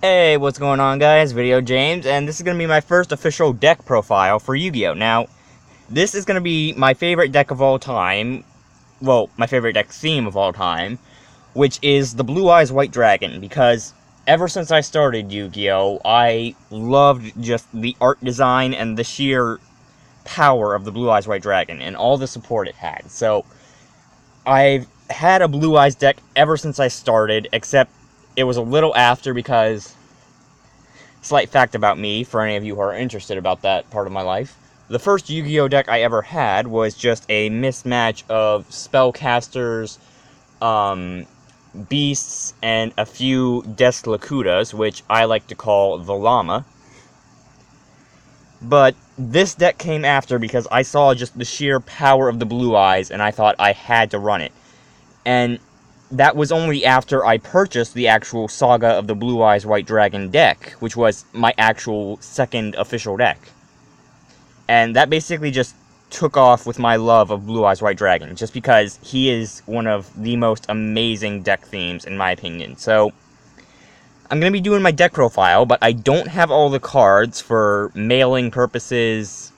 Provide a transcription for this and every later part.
Hey, what's going on, guys? VideoJames, and this is going to be my first official deck profile for Yu-Gi-Oh! Now, this is going to be my favorite deck of all time, well, my favorite deck theme of all time, which is the Blue Eyes White Dragon, because ever since I started Yu-Gi-Oh! I loved just the art design and the sheer power of the Blue Eyes White Dragon, and all the support it had. So, I've had a Blue Eyes deck ever since I started, except it was a little after because, slight fact about me, for any of you who are interested about that part of my life, the first Yu-Gi-Oh! Deck I ever had was just a mismatch of spellcasters, beasts, and a few Deslakutas, which I like to call the Llama. But this deck came after because I saw just the sheer power of the Blue Eyes, and I thought I had to run it. And that was only after I purchased the actual Saga of the Blue Eyes White Dragon deck, which was my actual second official deck. And that basically just took off with my love of Blue Eyes White Dragon, just because he is one of the most amazing deck themes, in my opinion. So, I'm going to be doing my deck profile, but I don't have all the cards for mailing purposes,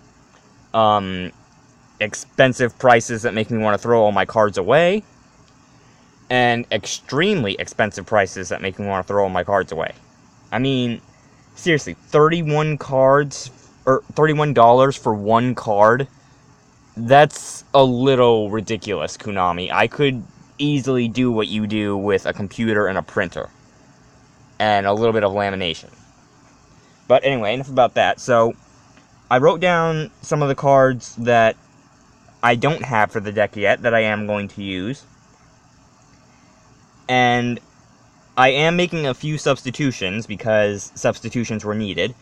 expensive prices that make me want to throw all my cards away, and extremely expensive prices that make me want to throw all my cards away. I mean, seriously, 31 cards, or $31 for one card? That's a little ridiculous, Konami. I could easily do what you do with a computer and a printer, and a little bit of lamination. But anyway, enough about that. So, I wrote down some of the cards that I don't have for the deck yet, that I am going to use. And I am making a few substitutions, because substitutions were needed.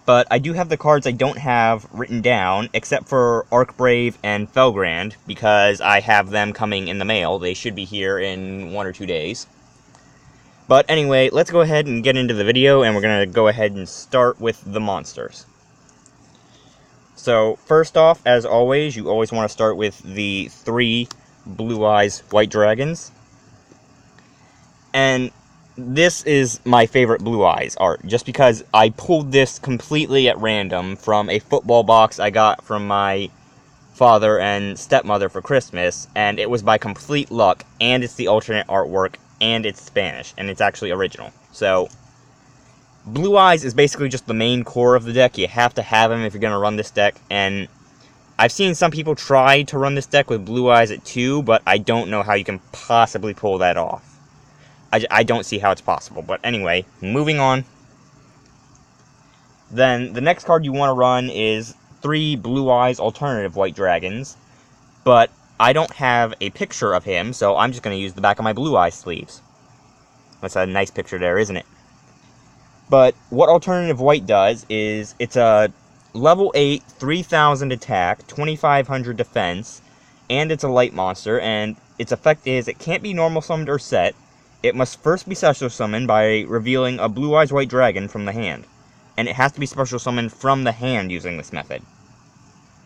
But I do have the cards I don't have written down, except for Arkbrave and Felgrand, because I have them coming in the mail. They should be here in 1 or 2 days. But anyway, let's go ahead and get into the video, and we're going to go ahead and start with the monsters. So, first off, as always, you always want to start with the 3 Blue Eyes White Dragons. And this is my favorite Blue Eyes art, just because I pulled this completely at random from a football box I got from my father and stepmother for Christmas, and it was by complete luck, and it's the alternate artwork, and it's Spanish, and it's actually original. So, Blue Eyes is basically just the main core of the deck. You have to have him if you're going to run this deck, and I've seen some people try to run this deck with Blue Eyes at 2, but I don't know how you can possibly pull that off. I don't see how it's possible, but anyway, moving on. Then, the next card you want to run is 3 Blue Eyes Alternative White Dragons, but I don't have a picture of him, so I'm just going to use the back of my Blue Eyes sleeves. That's a nice picture there, isn't it? But what Alternative White does is, it's a level 8, 3000 attack, 2500 defense, and it's a light monster, and its effect is it can't be normal summoned or set. It must first be special summoned by revealing a Blue Eyes White Dragon from the hand. And it has to be special summoned from the hand using this method.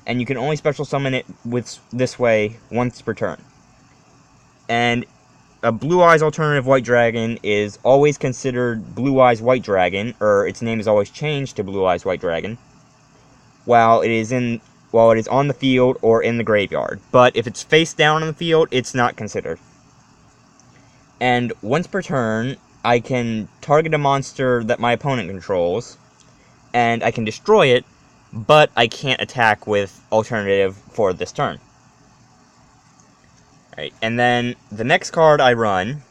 And you can only special summon it this way once per turn. And a Blue Eyes Alternative White Dragon is always considered Blue Eyes White Dragon, or its name is always changed to Blue Eyes White Dragon, while it is on the field or in the graveyard. But if it's face down in the field, it's not considered. And once per turn, I can target a monster that my opponent controls, and I can destroy it, but I can't attack with alternative for this turn. Alright, and then the next card I run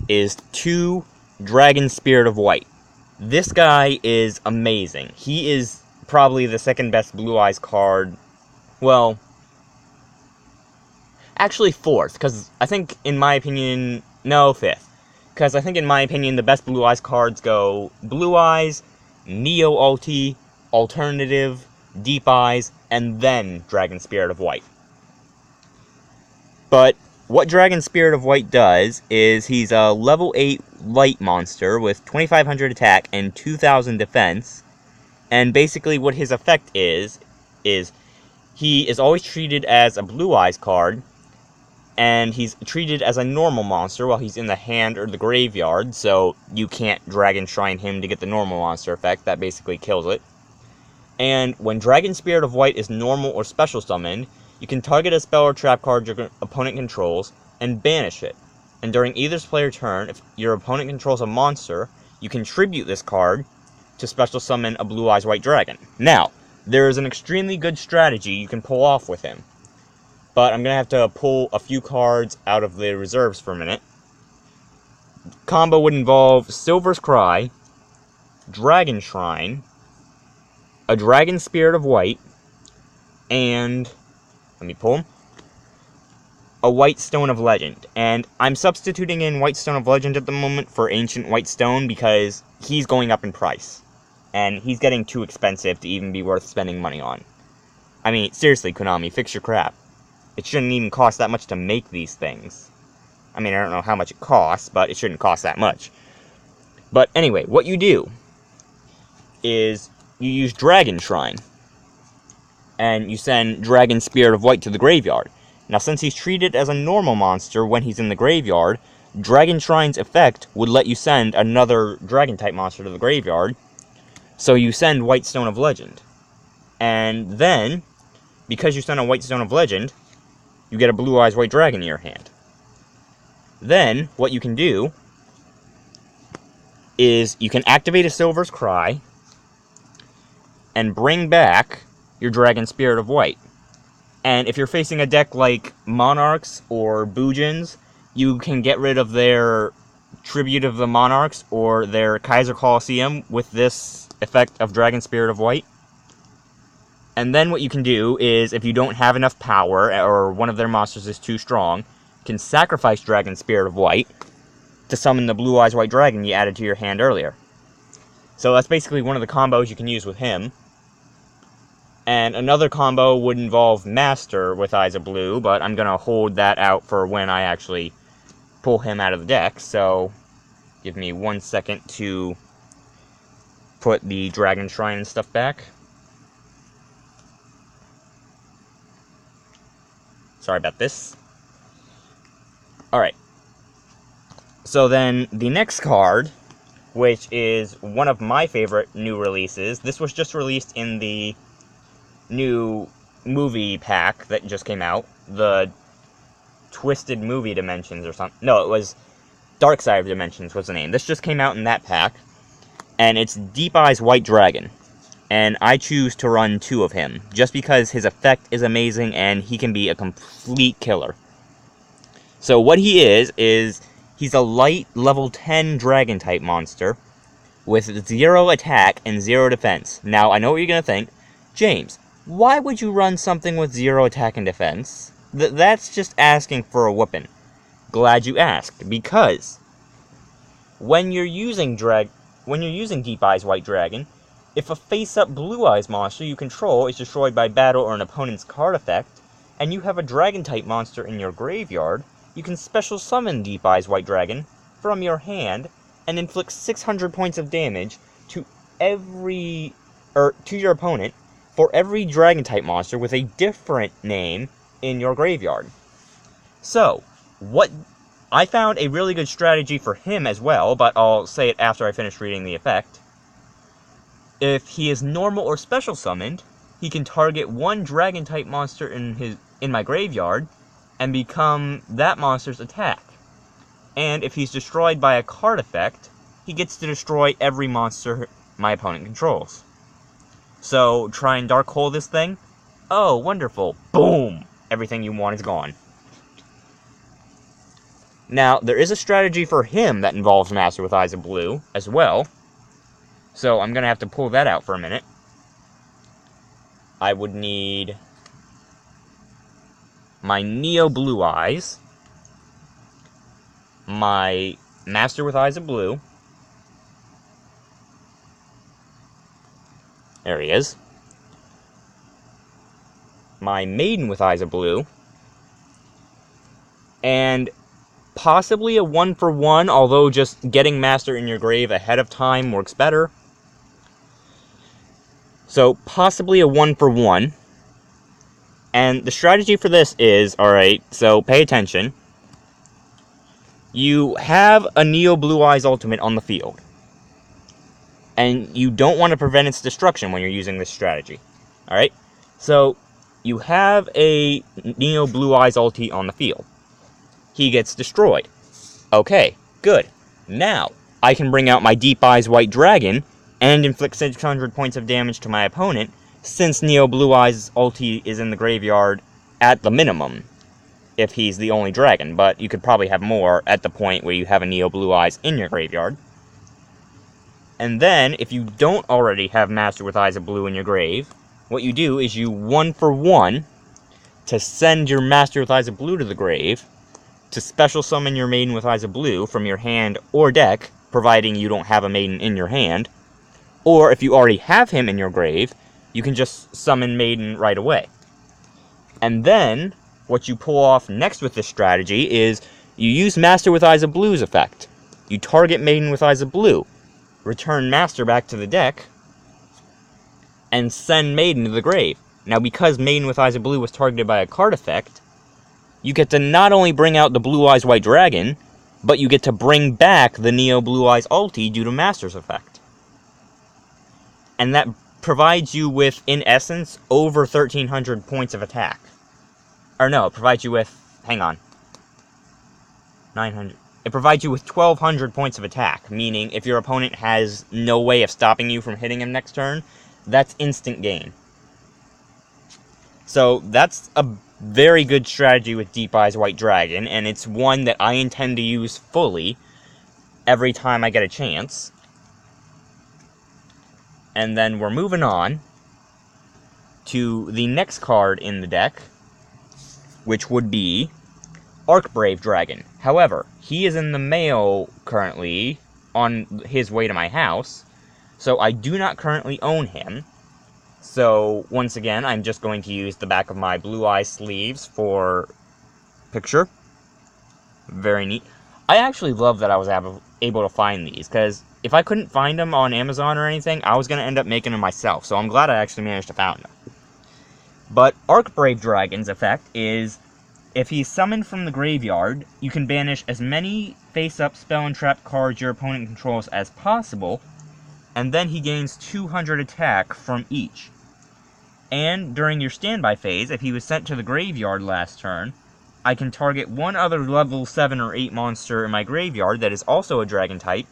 is 2 Dragon Spirit of White. This guy is amazing. He is probably the second best Blue Eyes card. Well, actually 4th, because I think, in my opinion, no, 5th. Because I think, in my opinion, the best Blue Eyes cards go Blue Eyes, Neo Ulti, Alternative, Deep Eyes, and then Dragon Spirit of White. But what Dragon Spirit of White does is he's a level 8 light monster with 2500 attack and 2000 defense. And basically what his effect is he is always treated as a Blue Eyes card, and he's treated as a normal monster while he's in the hand or the graveyard, so you can't Dragon Shrine him to get the normal monster effect. That basically kills it. And when Dragon Spirit of White is normal or special summoned, you can target a spell or trap card your opponent controls and banish it. And during either player's turn, if your opponent controls a monster, you can tribute this card to special summon a Blue Eyes White Dragon. Now, there is an extremely good strategy you can pull off with him, but I'm going to have to pull a few cards out of the reserves for a minute. Combo would involve Silver's Cry, Dragon Shrine, a Dragon Spirit of White, and, let me pull them, a White Stone of Legend. And I'm substituting in White Stone of Legend at the moment for Ancient White Stone because he's going up in price. And he's getting too expensive to even be worth spending money on. I mean, seriously, Konami, fix your crap. It shouldn't even cost that much to make these things. I mean, I don't know how much it costs, but it shouldn't cost that much. But anyway, what you do is you use Dragon Shrine, and you send Dragon Spirit of White to the graveyard. Now, since he's treated as a normal monster when he's in the graveyard, Dragon Shrine's effect would let you send another Dragon-type monster to the graveyard, so you send White Stone of Legend. And then, because you send a White Stone of Legend, you get a Blue Eyes White Dragon in your hand. Then, what you can do is you can activate a Silver's Cry and bring back your Dragon Spirit of White. And if you're facing a deck like Monarchs or Boojins, you can get rid of their Tribute of the Monarchs or their Kaiser Colosseum with this effect of Dragon Spirit of White. And then what you can do is, if you don't have enough power, or one of their monsters is too strong, you can sacrifice Dragon Spirit of White to summon the Blue Eyes White Dragon you added to your hand earlier. So that's basically one of the combos you can use with him. And another combo would involve Master with Eyes of Blue, but I'm going to hold that out for when I actually pull him out of the deck. So give me 1 second to put the Dragon Shrine and stuff back. Sorry about this. Alright. So then, the next card, which is one of my favorite new releases. This was just released in the new movie pack that just came out. The Twisted Movie Dimensions or something. No, it was Dark Side of Dimensions was the name. This just came out in that pack. And it's Deep Eyes White Dragon. And I choose to run 2 of him, just because his effect is amazing and he can be a complete killer. So what he is he's a light level 10 dragon type monster with 0 attack and 0 defense. Now, I know what you're going to think. James, why would you run something with 0 attack and defense? That's just asking for a whooping. Glad you asked, because when you're using Deep Eyes White Dragon, if a face-up Blue Eyes monster you control is destroyed by battle or an opponent's card effect, and you have a Dragon-type monster in your graveyard, you can special summon Deep Eyes White Dragon from your hand and inflict 600 points of damage to your opponent for every Dragon-type monster with a different name in your graveyard. So, I found a really good strategy for him as well, but I'll say it after I finish reading the effect. If he is normal or special summoned, he can target one Dragon-type monster in my graveyard and become that monster's attack. And if he's destroyed by a card effect, he gets to destroy every monster my opponent controls. So, try and Dark Hole this thing. Oh, wonderful. Boom! Everything you want is gone. Now, there is a strategy for him that involves Master with Eyes of Blue as well. So, I'm going to have to pull that out for a minute. I would need my Neo Blue Eyes, my Master with Eyes of Blue. There he is. My Maiden with Eyes of Blue. And possibly a 1-for-1, although just getting Master in your grave ahead of time works better. So, possibly a 1-for-1. And the strategy for this is, alright, so pay attention. You have a Neo Blue Eyes ultimate on the field, and you don't want to prevent its destruction when you're using this strategy. Alright? So, you have a Neo Blue Eyes ulti on the field. He gets destroyed. Okay, good. Now, I can bring out my Deep Eyes White Dragon and inflict 600 points of damage to my opponent, since Neo Blue Eyes ulti is in the graveyard at the minimum, if he's the only dragon, but you could probably have more at the point where you have a Neo Blue Eyes in your graveyard. And then, if you don't already have Master with Eyes of Blue in your grave, what you do is you 1-for-1 to send your Master with Eyes of Blue to the grave, to special summon your Maiden with Eyes of Blue from your hand or deck, providing you don't have a Maiden in your hand, or if you already have him in your grave, you can just summon Maiden right away. And then, what you pull off next with this strategy is, you use Master with Eyes of Blue's effect. You target Maiden with Eyes of Blue, return Master back to the deck, and send Maiden to the grave. Now, because Maiden with Eyes of Blue was targeted by a card effect, you get to not only bring out the Blue Eyes White Dragon, but you get to bring back the Neo Blue Eyes ulti due to Master's effect. And that provides you with, in essence, over 1,300 points of attack. Or no, it provides you with, hang on, 900. It provides you with 1,200 points of attack, meaning if your opponent has no way of stopping you from hitting him next turn, that's instant gain. So that's a very good strategy with Deep Eyes White Dragon, and it's one that I intend to use fully every time I get a chance. And then we're moving on to the next card in the deck, which would be Arkbrave Dragon. However, he is in the mail currently on his way to my house, so I do not currently own him. So, once again, I'm just going to use the back of my Blue Eye sleeves for picture. Very neat. I actually love that I was able to find these, because if I couldn't find them on Amazon or anything, I was going to end up making them myself, so I'm glad I actually managed to find them. But Arkbrave Dragon's effect is, if he's summoned from the graveyard, you can banish as many face-up spell and trap cards your opponent controls as possible, and then he gains 200 attack from each. And during your standby phase, if he was sent to the graveyard last turn, I can target one other level 7 or 8 monster in my graveyard that is also a dragon type,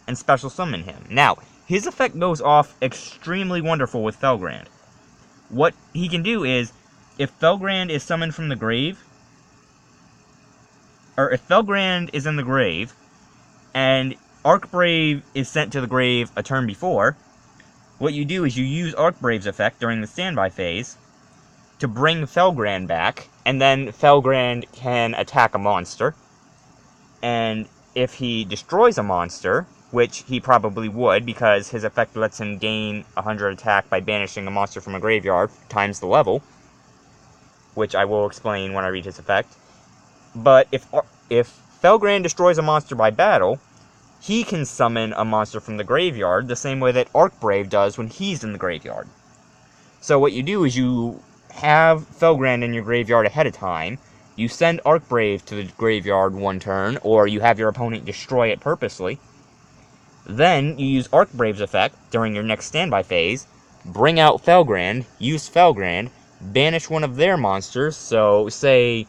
and special summon him. Now, his effect goes off extremely wonderful with Felgrand. What he can do is, if Felgrand is summoned from the grave, or if Felgrand is in the grave, and Arkbrave is sent to the grave a turn before, what you do is you use Arkbrave's effect during the standby phase to bring Felgrand back, and then Felgrand can attack a monster. And if he destroys a monster, which he probably would, because his effect lets him gain 100 attack by banishing a monster from a graveyard times the level, which I will explain when I read his effect. But if Felgrand destroys a monster by battle, he can summon a monster from the graveyard the same way that Arkbrave does when he's in the graveyard. So what you do is you have Felgrand in your graveyard ahead of time, you send Arkbrave to the graveyard one turn, or you have your opponent destroy it purposely. Then you use Arkbrave's effect during your next standby phase, bring out Felgrand, use Felgrand, banish one of their monsters, so say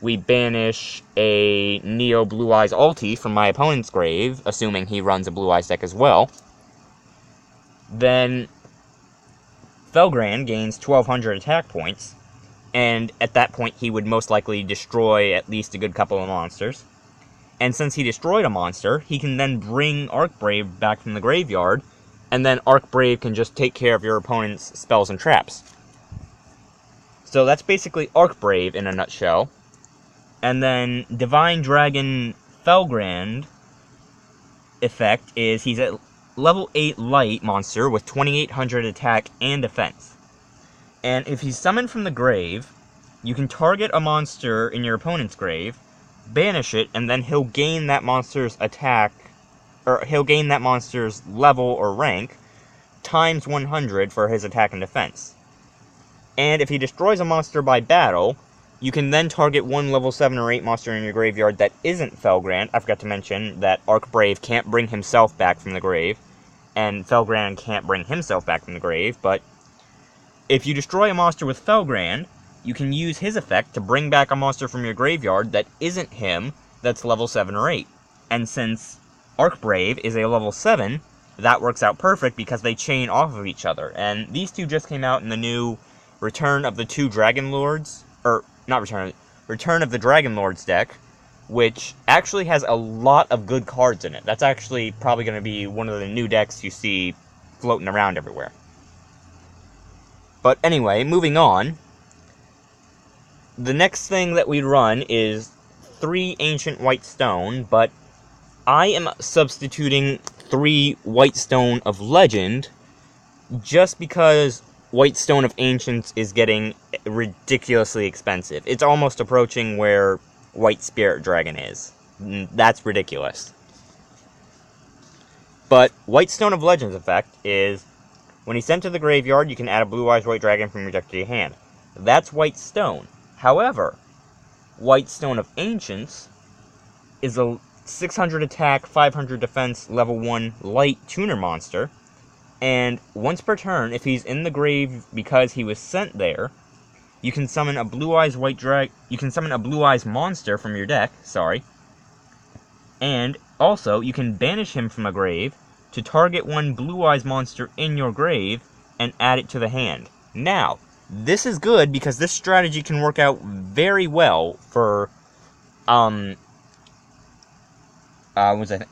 we banish a Neo Blue Eyes ulti from my opponent's grave, assuming he runs a Blue Eyes deck as well. Then Felgrand gains 1,200 attack points, and at that point he would most likely destroy at least a good couple of monsters. And since he destroyed a monster, he can then bring Arkbrave back from the graveyard, and then Arkbrave can just take care of your opponent's spells and traps. So that's basically Arkbrave in a nutshell. And then Divine Dragon Felgrand effect is he's a level 8 light monster with 2,800 attack and defense. And if he's summoned from the grave, you can target a monster in your opponent's grave, banish it, and then he'll gain that monster's attack, or he'll gain that monster's level or rank times 100 for his attack and defense. And if he destroys a monster by battle, You can then target one level 7 or 8 monster in your graveyard that isn't Felgrand. I forgot to mention that Arkbrave can't bring himself back from the grave, and Felgrand can't bring himself back from the grave, but if you destroy a monster with Felgrand, you can use his effect to bring back a monster from your graveyard that isn't him, that's level 7 or 8. And since Arkbrave is a level 7, that works out perfect because they chain off of each other. And these two just came out in the new Return of the Two Dragon Lords, or not Return of the Dragon Lords deck, which actually has a lot of good cards in it. That's actually probably going to be one of the new decks you see floating around everywhere. But anyway, moving on, the next thing that we run is 3 Ancient White Stone, but I am substituting 3 White Stone of Legend just because White Stone of Ancients is getting ridiculously expensive. It's almost approaching where White Spirit Dragon is. That's ridiculous. But White Stone of Legends effect is, when he's sent to the graveyard, you can add a Blue-Eyes White Dragon from your deck to your hand. That's White Stone. However, White Stone of Ancients is a 600 attack, 500 defense, level 1 light tuner monster, and once per turn, if he's in the grave because he was sent there, you can summon a Blue-Eyes White Dragon. You can summon a Blue-Eyes monster from your deck, and also you can banish him from a grave to target one Blue-Eyes monster in your grave and add it to the hand. Now, this is good because this strategy can work out very well for it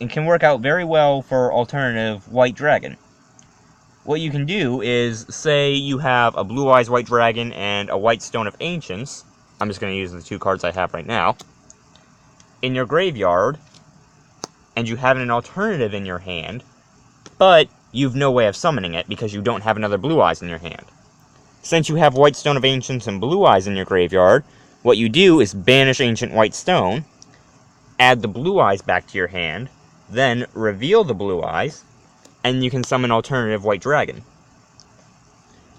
can work out very well for alternative White Dragon. What you can do is, say you have a Blue-Eyes White Dragon and a White Stone of Ancients. I'm just going to use the 2 cards I have right now. In your graveyard, and you have an alternative in your hand, but you've no way of summoning it because you don't have another Blue-Eyes in your hand. Since you have White Stone of Ancients and Blue-Eyes in your graveyard, what you do is banish Ancient White Stone, add the Blue-Eyes back to your hand, then reveal the Blue-Eyes, and you can summon alternative White Dragon.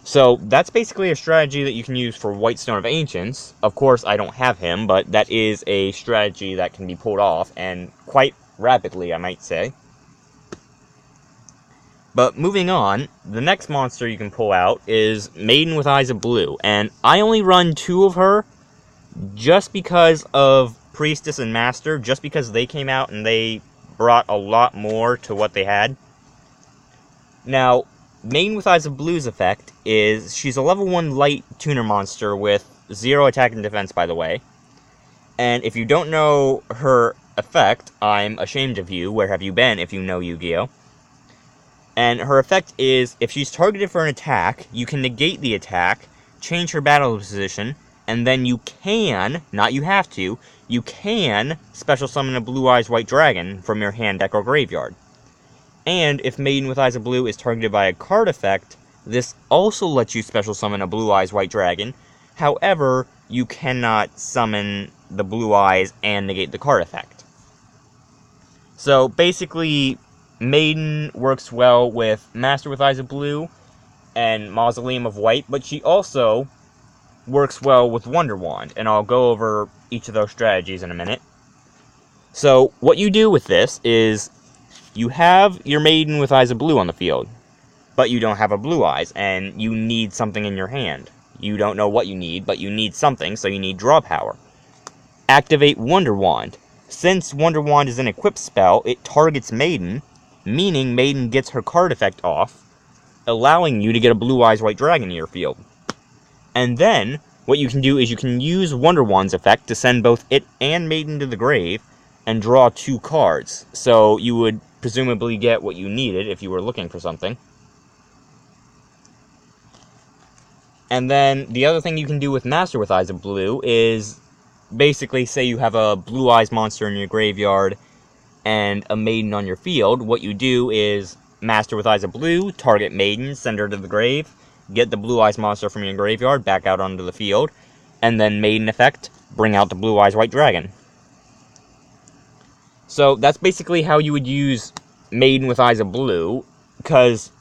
So that's basically a strategy that you can use for White Stone of Ancients. Of course, I don't have him, but that is a strategy that can be pulled off, and quite rapidly, I might say. But moving on, the next monster you can pull out is Maiden with Eyes of Blue, and I only run 2 of her just because of Priestess and Master, just because they came out and they brought a lot more to what they had. Now, Maiden with Eyes of Blue's effect is, she's a level 1 light tuner monster with 0 attack and defense, by the way. And if you don't know her effect, I'm ashamed of you. Where have you been if you know Yu-Gi-Oh? And her effect is, if she's targeted for an attack, you can negate the attack, change her battle position, and then you can, not you have to, you can special summon a Blue-Eyes White Dragon from your hand, deck, or graveyard. And if Maiden with Eyes of Blue is targeted by a card effect, this also lets you special summon a Blue-Eyes White Dragon. However, you cannot summon the Blue Eyes and negate the card effect. So basically, Maiden works well with Master with Eyes of Blue and Mausoleum of White, but she also works well with Wonder Wand, and I'll go over each of those strategies in a minute. So what you do with this is, you have your Maiden with Eyes of Blue on the field, but you don't have a Blue Eyes, and you need something in your hand. You don't know what you need, but you need something, so you need draw power. Activate Wonder Wand. Since Wonder Wand is an equipped spell, it targets Maiden, meaning Maiden gets her card effect off, allowing you to get a Blue-Eyes White Dragon in your field. And then, what you can do is you can use Wonder Wand's effect to send both it and Maiden to the grave, and draw 2 cards. So you would presumably get what you needed if you were looking for something. And then, the other thing you can do with Master with Eyes of Blue is, basically, say you have a Blue Eyes monster in your graveyard, and a Maiden on your field. What you do is, Master with Eyes of Blue, target Maiden, send her to the grave, get the Blue Eyes monster from your graveyard, back out onto the field, and then Maiden effect, bring out the Blue Eyes White Dragon. So, that's basically how you would use Maiden with Eyes of Blue, because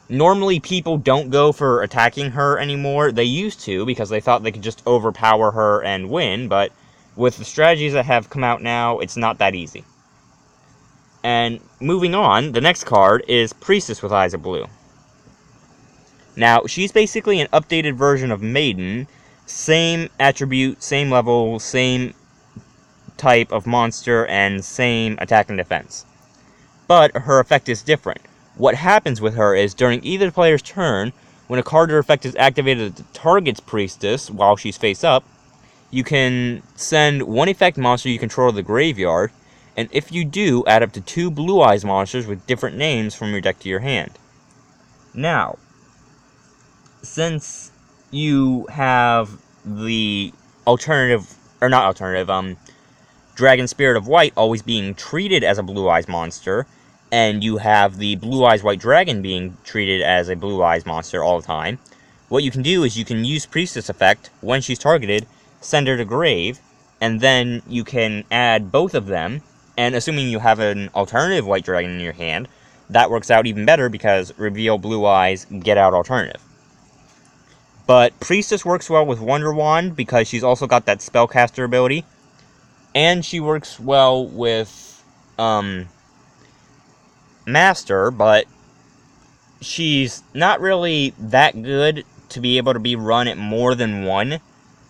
Normally, people don't go for attacking her anymore. They used to, because they thought they could just overpower her and win, but with the strategies that have come out now, it's not that easy. And moving on, the next card is Priestess with Eyes of Blue. Now, she's basically an updated version of Maiden. Same attribute, same level, same type of monster, and same attack and defense. But her effect is different. What happens with her is, during either player's turn, when a card or effect is activated that targets Priestess while she's face up, you can send one effect monster you control to the graveyard, and if you do, add up to 2 Blue Eyes monsters with different names from your deck to your hand. Now, since you have the Dragon Spirit of White always being treated as a Blue Eyes monster, and you have the Blue Eyes White Dragon being treated as a Blue Eyes monster all the time, what you can do is you can use Priestess effect when she's targeted, send her to grave, and then you can add both of them, and assuming you have an alternative White Dragon in your hand, that works out even better because reveal Blue Eyes, get out alternative. But Priestess works well with Wonder Wand because she's also got that Spellcaster ability, and she works well with Master, but she's not really that good to be able to be run at more than one.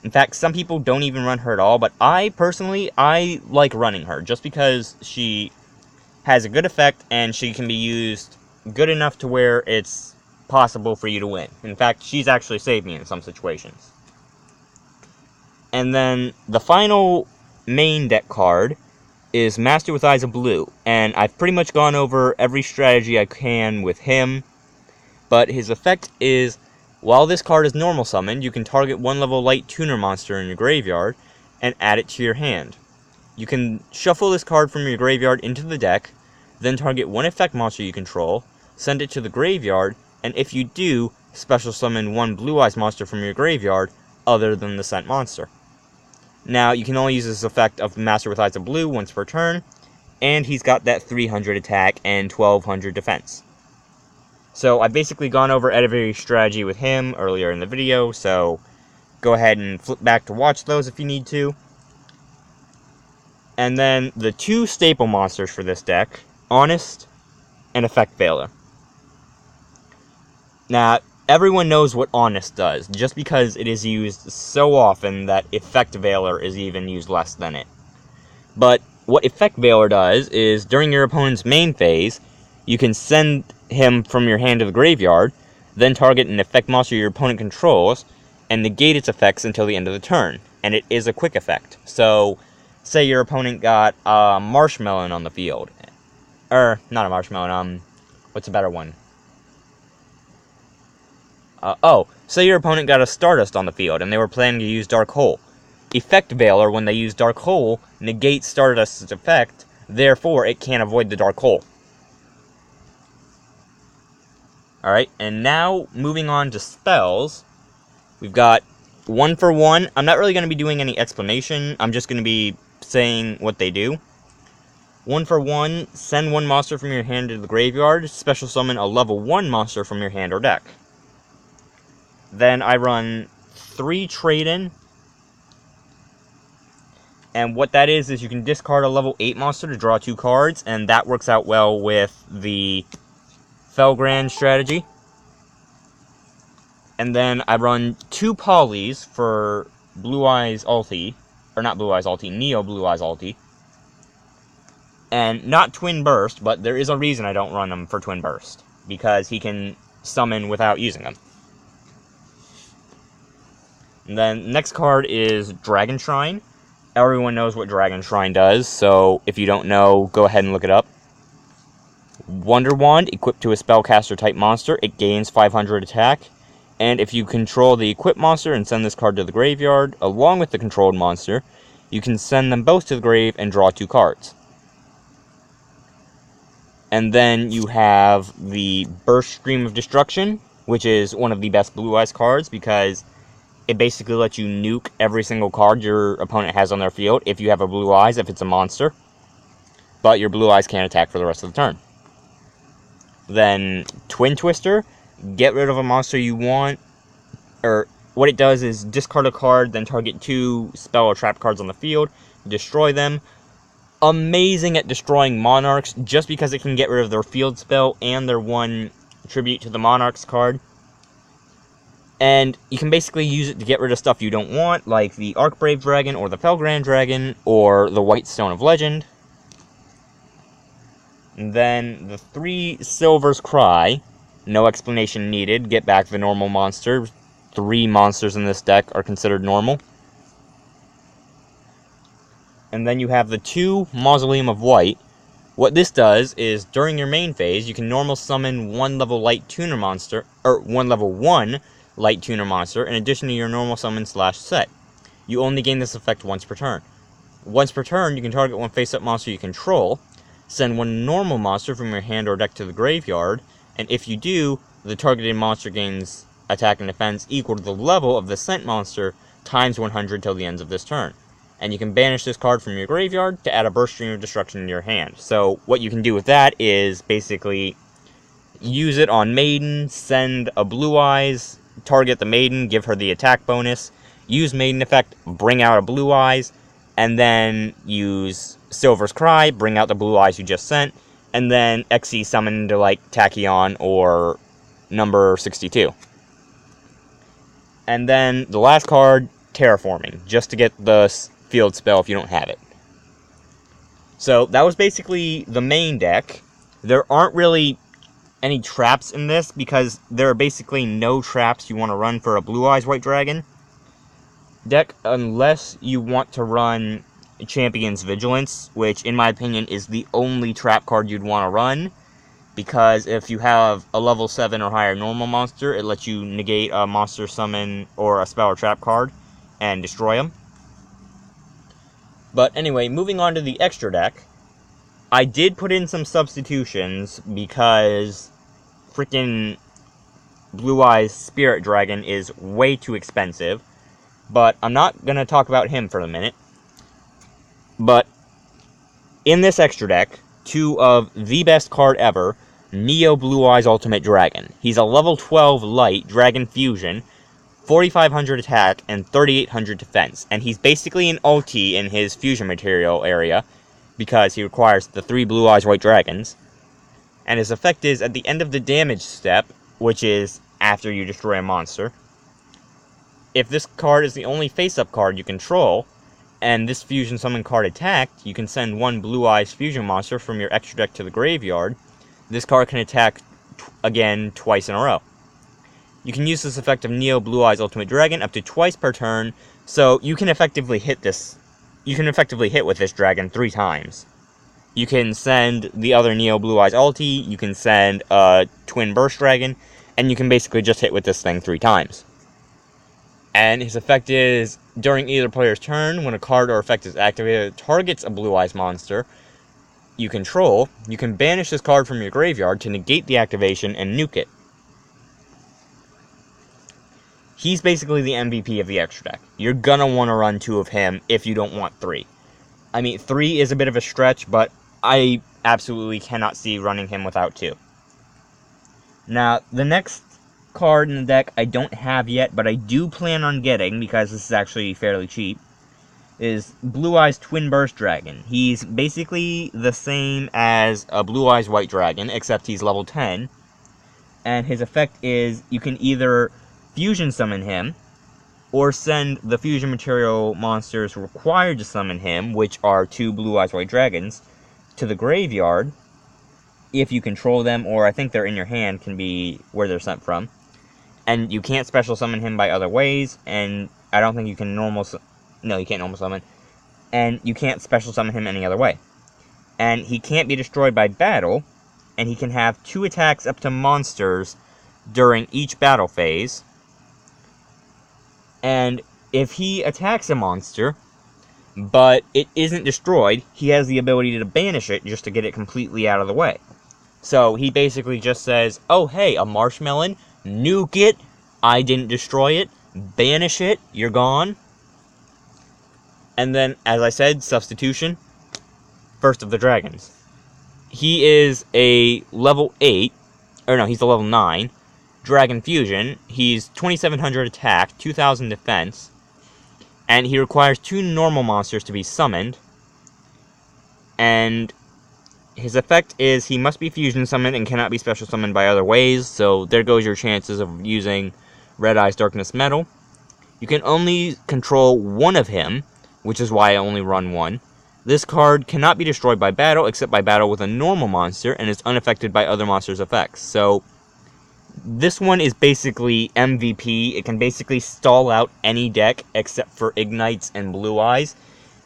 In fact, some people don't even run her at all, but I like running her just because she has a good effect and she can be used good enough to where it's possible for you to win. In fact, she's actually saved me in some situations. And then the final main deck card is Master with Eyes of Blue, and I've pretty much gone over every strategy I can with him, but his effect is, while this card is normal summoned, you can target 1 level light tuner monster in your graveyard and add it to your hand. You can shuffle this card from your graveyard into the deck, then target 1 effect monster you control, send it to the graveyard, and if you do, special summon 1 Blue Eyes monster from your graveyard other than the sent monster. Now, you can only use this effect of Master with Eyes of Blue once per turn, and he's got that 300 attack and 1200 defense. So, I've basically gone over every strategy with him earlier in the video, so go ahead and flip back to watch those if you need to. And then, the 2 staple monsters for this deck, Honest and Effect Veiler. Now, everyone knows what Honest does, just because it is used so often that Effect Veiler is even used less than it. But what Effect Veiler does is, during your opponent's main phase, you can send him from your hand to the graveyard, then target an effect monster your opponent controls, and negate its effects until the end of the turn. And it is a quick effect. So, say your opponent got a Marshmallow on the field. Not a Marshmallow, what's a better one? Say your opponent got a Stardust on the field, and they were planning to use Dark Hole. Effect Veiler, when they use Dark Hole, negates Stardust's effect, therefore it can't avoid the Dark Hole. Alright, and now, moving on to spells, we've got 1 for 1. I'm not really going to be doing any explanation, I'm just going to be saying what they do. 1 for 1, send 1 monster from your hand to the graveyard, special summon a level 1 monster from your hand or deck. Then I run 3 trade-in, and what that is you can discard a level 8 monster to draw 2 cards, and that works out well with the Felgrand strategy. And then I run 2 Polys for Blue Eyes Ulti, or not Blue Eyes Ulti, Neo Blue Eyes Ulti. And not Twin Burst, but there is a reason I don't run them for Twin Burst, because he can summon without using them. And then next card is Dragon Shrine. Everyone knows what Dragon Shrine does, so if you don't know, go ahead and look it up. Wonder Wand, equipped to a Spellcaster type monster, it gains 500 attack. And if you control the equipped monster and send this card to the graveyard, along with the controlled monster, you can send them both to the grave and draw 2 cards. And then you have the Burst Stream of Destruction, which is one of the best Blue Eyes cards because it basically lets you nuke every single card your opponent has on their field if you have a Blue Eyes, if it's a monster. But your Blue Eyes can't attack for the rest of the turn. Then Twin Twister. get rid of a monster you want, or what it does is discard a card, then target 2 spell or trap cards on the field, destroy them. Amazing at destroying monarchs, just because it can get rid of their field spell and their 1 tribute to the monarchs card. And you can basically use it to get rid of stuff you don't want, like the Arkbrave Dragon, or the Felgrand Dragon, or the White Stone of Legend. And then the 3 Silver's Cry, no explanation needed, get back the normal monster. 3 monsters in this deck are considered normal. And then you have the 2 Mausoleum of White. What this does is, during your main phase, you can normal summon 1 level light tuner monster, or 1 level 1 light tuner monster, in addition to your normal summon / set. You only gain this effect once per turn. Once per turn, you can target 1 face-up monster you control, send 1 normal monster from your hand or deck to the graveyard, and if you do, the targeted monster gains attack and defense equal to the level of the sent monster times 100 till the end of this turn. And you can banish this card from your graveyard to add a burst stream of destruction in your hand. So what you can do with that is basically use it on Maiden, send a Blue Eyes, target the Maiden, give her the attack bonus, use Maiden effect, bring out a Blue Eyes, and then use Silver's Cry, bring out the Blue Eyes you just sent, and then XE summon to like Tachyon or number 62. And then the last card, Terraforming, just to get the field spell if you don't have it. So that was basically the main deck. There aren't really any traps in this, because there are basically no traps you want to run for a Blue Eyes White Dragon deck, unless you want to run Champion's Vigilance, which in my opinion is the only trap card you'd want to run, because if you have a level 7 or higher normal monster, it lets you negate a monster summon or a spell or trap card and destroy them. But anyway, moving on to the extra deck, I did put in some substitutions because freaking Blue Eyes Spirit Dragon is way too expensive, but I'm not going to talk about him for a minute. But in this extra deck, 2 of the best card ever, Neo Blue Eyes Ultimate Dragon. He's a level 12 light Dragon Fusion, 4,500 attack, and 3,800 defense. And he's basically an ulti in his fusion material area, because he requires the 3 Blue Eyes White Dragons. And his effect is, at the end of the damage step, which is after you destroy a monster, if this card is the only face-up card you control, and this fusion summon card attacked, you can send 1 Blue Eyes fusion monster from your extra deck to the graveyard. This card can attack again twice in a row. You can use this effect of Neo Blue Eyes Ultimate Dragon up to twice per turn, so you can effectively hit with this dragon 3 times. You can send the other Neo Blue Eyes ulti, you can send a Twin Burst Dragon, and you can basically just hit with this thing 3 times. And his effect is, during either player's turn, when a card or effect is activated that targets a Blue Eyes monster you control, you can banish this card from your graveyard to negate the activation and nuke it. He's basically the MVP of the extra deck. You're gonna want to run 2 of him if you don't want 3. I mean, 3 is a bit of a stretch, but I absolutely cannot see running him without 2. Now, the next card in the deck I don't have yet, but I do plan on getting, because this is actually fairly cheap, is Blue Eyes Twin Burst Dragon. He's basically the same as a Blue Eyes White Dragon, except he's level 10. And his effect is, you can either fusion summon him, or send the fusion material monsters required to summon him, which are 2 Blue Eyes White Dragons, to the graveyard, if you control them, or I think they're in your hand, can be where they're sent from. And you can't special summon him by other ways, and I don't think you can you can't normal summon, and you can't special summon him any other way. And he can't be destroyed by battle, and he can have 2 attacks up to monsters during each battle phase. And if he attacks a monster, but it isn't destroyed, he has the ability to banish it just to get it completely out of the way. So he basically just says, oh hey, a marshmallow, nuke it, I didn't destroy it, banish it, you're gone. And then, as I said, substitution, first of the dragons. He is a level 8, or no, he's a level 9, Dragon Fusion. He's 2700 attack, 2000 defense, and he requires 2 normal monsters to be summoned. And his effect is he must be fusion summoned and cannot be special summoned by other ways, so there goes your chances of using Red Eyes Darkness Metal. You can only control one of him, which is why I only run one. This card cannot be destroyed by battle, except by battle with a normal monster, and is unaffected by other monsters' effects. So, this one is basically MVP. It can basically stall out any deck, except for Ignites and Blue Eyes,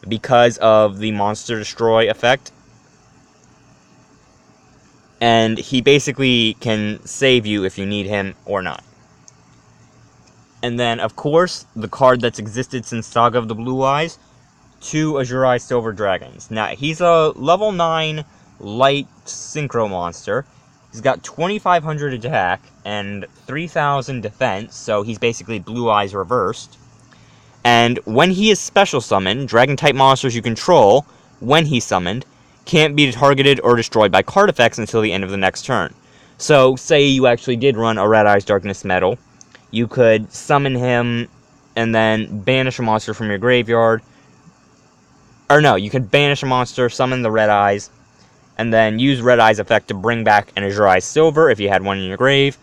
because of the Monster Destroy effect. And he basically can save you if you need him or not. And then, of course, the card that's existed since Saga of the Blue Eyes, 2 Azure Silver Dragons. Now, he's a level 9 light synchro monster. He's got 2500 attack and 3000 defense, so he's basically Blue Eyes reversed. And when he is special summoned, Dragon-type monsters you control, when he's summoned, can't be targeted or destroyed by card effects until the end of the next turn. So, say you actually did run a Red Eyes Darkness Metal, you could summon him and then banish a monster from your graveyard. Or no, you could banish a monster, summon the Red Eyes, and then use Red Eyes effect to bring back an Azure Silver if you had one in your grave,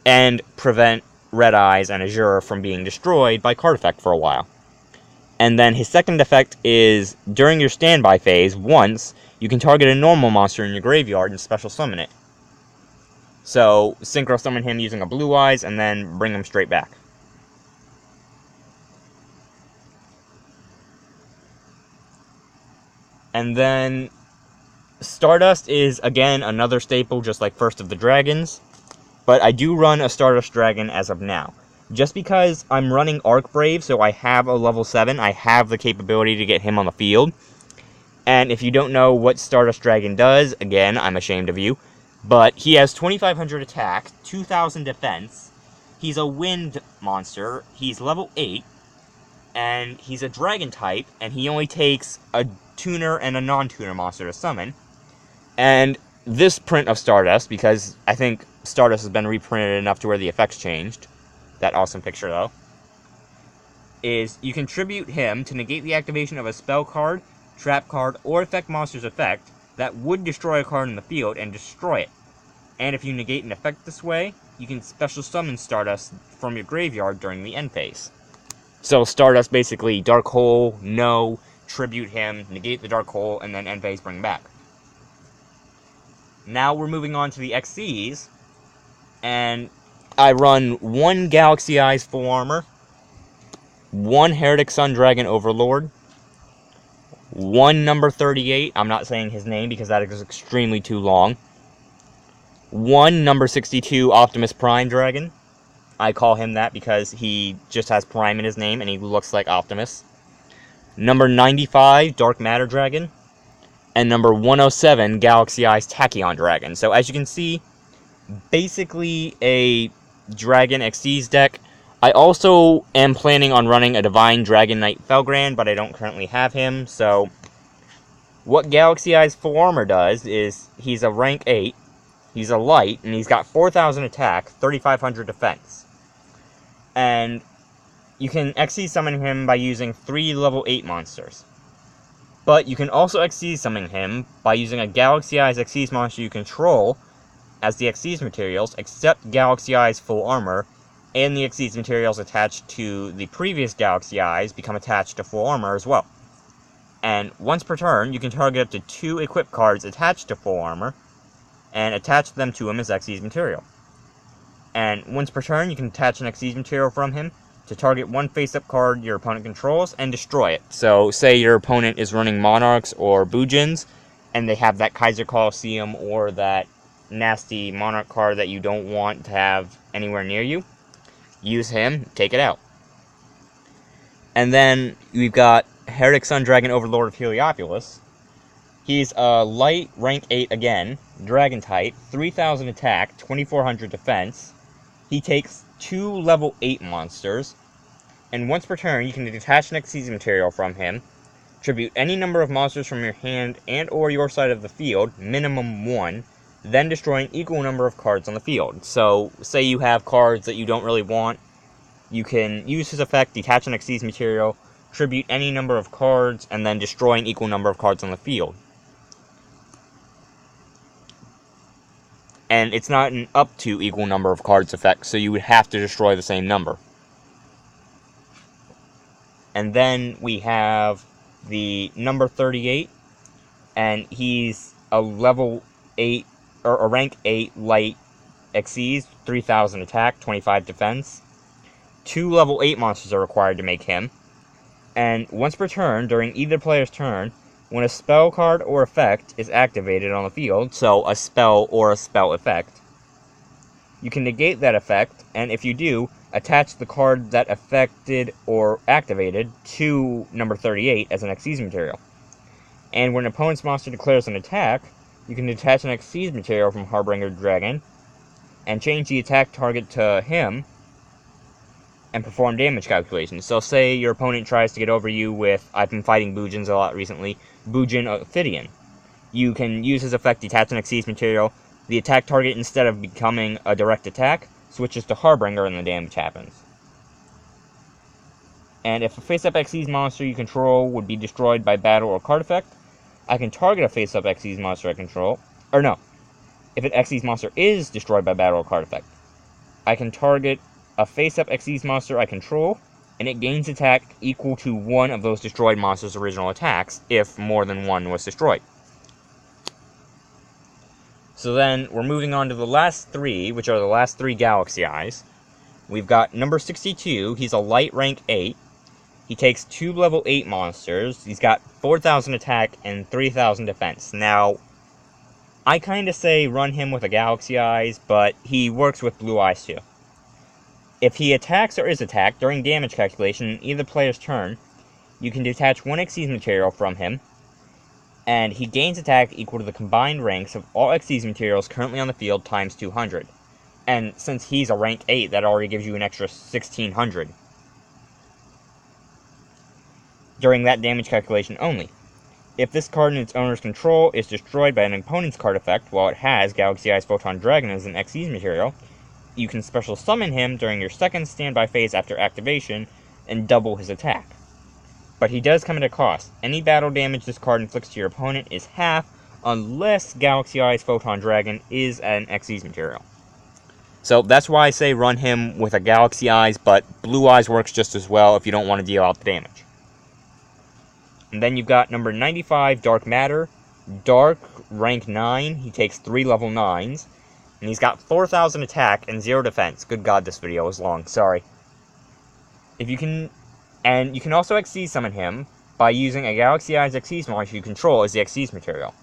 and prevent Red Eyes and Azure from being destroyed by card effect for a while. And then his second effect is, during your standby phase, once, you can target a normal monster in your graveyard and special summon it. So, synchro summon him using a Blue Eyes, and then bring him straight back. And then, Stardust is, again, another staple, just like First of the Dragons. But I do run a Stardust Dragon as of now. Just because I'm running Arkbrave, so I have a level 7, I have the capability to get him on the field. And if you don't know what Stardust Dragon does, again, I'm ashamed of you. But he has 2500 attack, 2000 defense. He's a wind monster. He's level 8. And he's a dragon type, and he only takes a tuner and a non-tuner monster to summon. And this print of Stardust, because I think Stardust has been reprinted enough to where the effects changed, that awesome picture though, is you can tribute him to negate the activation of a spell card, trap card, or effect monster's effect that would destroy a card in the field and destroy it. And if you negate an effect this way, you can special summon Stardust from your graveyard during the end phase. So Stardust basically Dark Hole, no, tribute him, negate the Dark Hole, and then end phase bring back. Now we're moving on to the XCs, and I run 1 Galaxy Eyes Full Armor, 1 Hieratic Sun Dragon Overlord, 1 number 38, I'm not saying his name because that is extremely too long, 1 number 62 Optimus Prime Dragon. I call him that because he just has Prime in his name and he looks like Optimus. Number 95 Dark Matter Dragon. And number 107 Galaxy Eyes Tachyon Dragon. So as you can see, basically a Dragon XCs deck. I also am planning on running a Divine Dragon Knight Felgrand, but I don't currently have him. So what Galaxy Eyes Full Armor does is he's a rank 8. He's a light, and he's got 4000 attack, 3500 defense. And you can XC summon him by using 3 level 8 monsters. But you can also XC summon him by using a Galaxy Eyes Xyz monster you control as the Xyz materials, except Galaxy Eyes Full Armor, and the Xyz materials attached to the previous Galaxy Eyes become attached to Full Armor as well. And once per turn, you can target up to 2 equip cards attached to Full Armor, and attach them to him as Xyz material. And once per turn, you can attach an Xyz material from him to target 1 face-up card your opponent controls and destroy it. So, say your opponent is running Monarchs or Bujins, and they have that Kaiser Coliseum or that nasty Monarch card that you don't want to have anywhere near you. Use him, take it out. And then we've got Hieratic Sun Dragon Overlord of Heliopolis. He's a light rank 8 again, Dragon type, 3000 attack, 2400 defense. He takes 2 level 8 monsters, and once per turn you can detach an Xyz material from him, tribute any number of monsters from your hand and or your side of the field, minimum 1, then destroy an equal number of cards on the field. So, say you have cards that you don't really want, you can use his effect, detach an Xyz material, tribute any number of cards, and then destroy an equal number of cards on the field. And it's not an up to equal number of cards effect, so you would have to destroy the same number. And then we have the number 38, and he's a level 8, or a rank 8 light Xyz, 3000 attack, 25 defense. 2 level 8 monsters are required to make him. And once per turn, during either player's turn, when a spell card or effect is activated on the field, so a spell or a spell effect, you can negate that effect, and if you do, attach the card that affected or activated to number 38 as an Xyz material. And when an opponent's monster declares an attack, you can detach an Xyz material from Arkbrave Dragon, and change the attack target to him, and perform damage calculations. So say your opponent tries to get over you with, I've been fighting Boojins a lot recently, Boojin Ophidian. You can use his effect, detach an Xyz material. The attack target, instead of becoming a direct attack, switches to Harbringer and the damage happens. And if a face-up Xyz monster you control would be destroyed by battle or card effect, I can target a face-up Xyz monster I control. Or no, if an Xyz monster is destroyed by battle or card effect, I can target a face-up Xyz monster I control, and it gains attack equal to one of those destroyed monster's original attacks, if more than one was destroyed. So then, we're moving on to the last three, which are the last three Galaxy Eyes. We've got number 62, he's a light rank 8. He takes 2 level 8 monsters, he's got 4,000 attack and 3,000 defense. Now, I kinda say run him with a Galaxy Eyes, but he works with Blue Eyes too. If he attacks or is attacked during damage calculation in either player's turn, you can detach one Xyz material from him, and he gains attack equal to the combined ranks of all Xyz materials currently on the field times 200. And since he's a rank 8, that already gives you an extra 1600 during that damage calculation only. If this card in its owner's control is destroyed by an opponent's card effect while it has Galaxy Eyes Photon Dragon as an Xyz material, you can special summon him during your second standby phase after activation and double his attack. But he does come at a cost. Any battle damage this card inflicts to your opponent is half, unless Galaxy Eyes Photon Dragon is an Xyz material. So that's why I say run him with a Galaxy Eyes, but Blue Eyes works just as well if you don't want to deal out the damage. And then you've got number 95, Dark Matter. Dark, rank 9, he takes 3 level 9s. And he's got 4,000 attack and 0 defense. Good God, this video was long. Sorry. You can also Xyz summon him by using a Galaxy Eyes Xyz monster you control as the Xyz material.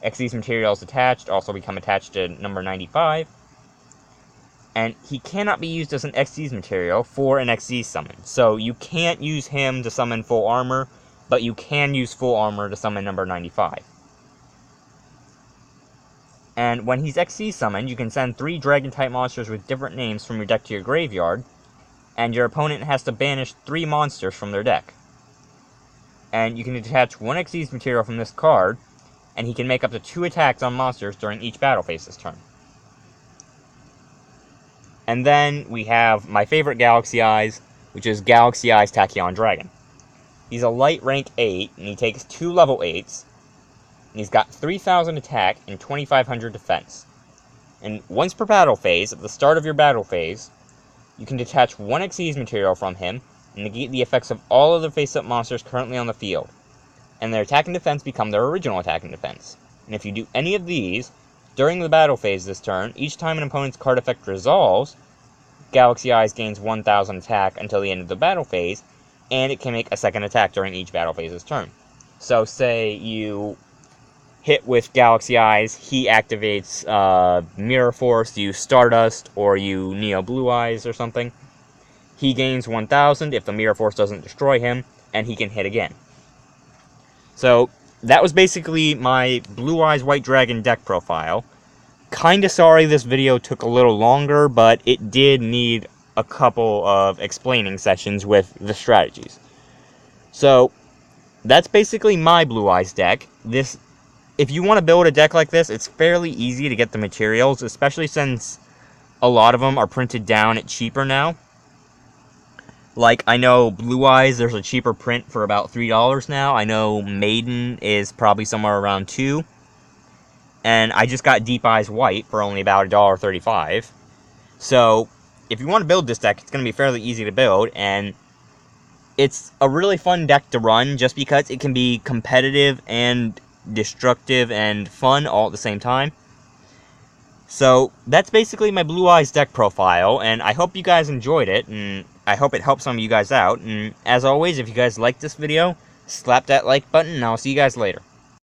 Xyz materials attached also become attached to number 95. And he cannot be used as an Xyz material for an Xyz summon. So you can't use him to summon full armor, but you can use full armor to summon number 95. And when he's Xyz summoned, you can send 3 Dragon-type monsters with different names from your deck to your graveyard, and your opponent has to banish 3 monsters from their deck. And you can detach 1 Xyz material from this card, and he can make up to 2 attacks on monsters during each battle phase this turn. And then we have my favorite Galaxy Eyes, which is Galaxy Eyes Tachyon Dragon. He's a light rank 8, and he takes 2 level 8s, and he's got 3,000 attack and 2,500 defense. And once per battle phase, at the start of your battle phase, you can detach 1 Xyz material from him and negate the effects of all other face-up monsters currently on the field. And their attack and defense become their original attack and defense. And if you do any of these during the battle phase this turn, each time an opponent's card effect resolves, Galaxy Eyes gains 1,000 attack until the end of the battle phase, and it can make a second attack during each battle phase this turn. So say you hit with Galaxy Eyes, he activates Mirror Force, you Stardust, or you Neo Blue Eyes or something. He gains 1,000 if the Mirror Force doesn't destroy him, and he can hit again. So that was basically my Blue Eyes White Dragon deck profile. Kinda sorry this video took a little longer, but it did need a couple of explaining sessions with the strategies. So that's basically my Blue Eyes deck. This if you want to build a deck like this, it's fairly easy to get the materials, especially since a lot of them are printed down at cheaper now. Like, I know Blue Eyes, there's a cheaper print for about $3 now. I know Maiden is probably somewhere around $2. And I just got Deep Eyes White for only about $1.35. So, if you want to build this deck, it's going to be fairly easy to build, and it's a really fun deck to run just because it can be competitive and destructive and fun all at the same time. So, that's basically my Blue Eyes deck profile, and I hope you guys enjoyed it, and I hope it helped some of you guys out. And as always, if you guys liked this video, slap that like button, and I'll see you guys later.